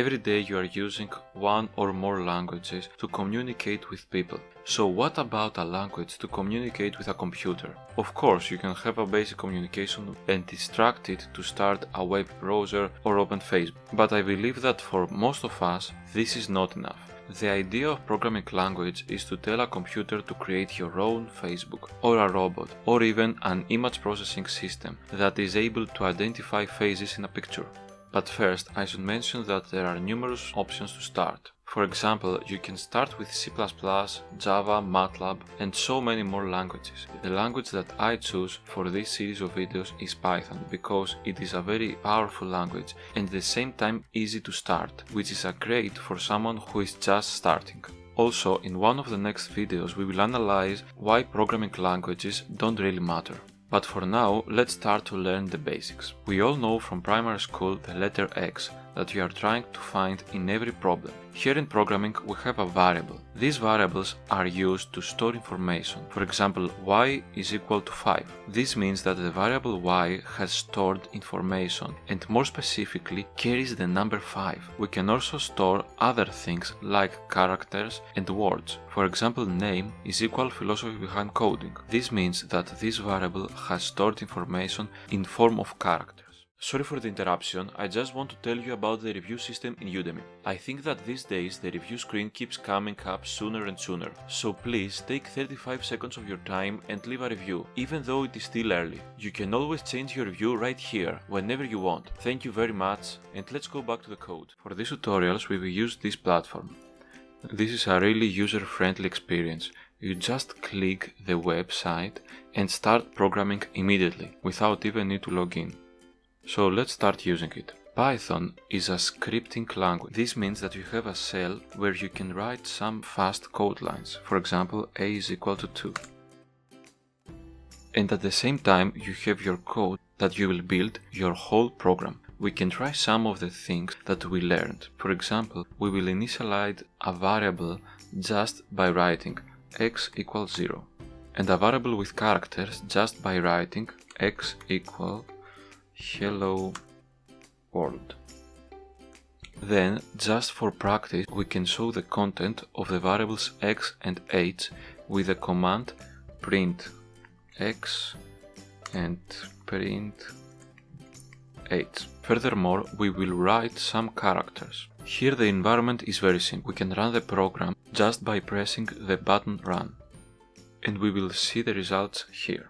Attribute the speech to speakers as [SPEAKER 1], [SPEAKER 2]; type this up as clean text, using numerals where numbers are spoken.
[SPEAKER 1] Every day you are using one or more languages to communicate with people. So what about a language to communicate with a computer? Of course, you can have a basic communication and instruct it to start a web browser or open Facebook. But I believe that for most of us, this is not enough. The idea of programming language is to tell a computer to create your own Facebook, or a robot, or even an image processing system that is able to identify faces in a picture. But first, I should mention that there are numerous options to start. For example, you can start with C++, Java, MATLAB, and so many more languages. The language that I choose for this series of videos is Python, because it is a very powerful language and at the same time easy to start, which is great for someone who is just starting. Also, in one of the next videos we will analyze why programming languages don't really matter. But for now, let's start to learn the basics. We all know from primary school the letter X that we are trying to find in every problem. Here in programming we have a variable. These variables are used to store information. For example, y is equal to 5. This means that the variable y has stored information and more specifically carries the number 5. We can also store other things like characters and words. For example, name is equal philosophy behind coding. This means that this variable has stored information in form of characters. Sorry for the interruption, I just want to tell you about the review system in Udemy. I think that these days the review screen keeps coming up sooner and sooner, so please take 35 seconds of your time and leave a review, even though it is still early. You can always change your review right here, whenever you want. Thank you very much, and let's go back to the code. For these tutorials we will use this platform. This is a really user-friendly experience. You just click the website and start programming immediately, without even need to log in. So let's start using it. Python is a scripting language. This means that you have a shell where you can write some fast code lines. For example, a is equal to 2. And at the same time you have your code that you will build your whole program. We can try some of the things that we learned. For example, we will initialize a variable just by writing x equals 0, and a variable with characters just by writing x equal hello world. Then, just for practice, we can show the content of the variables x and h with the command print x and print h. Furthermore, we will write some characters. Here the environment is very simple. We can run the program just by pressing the button run, and we will see the results here.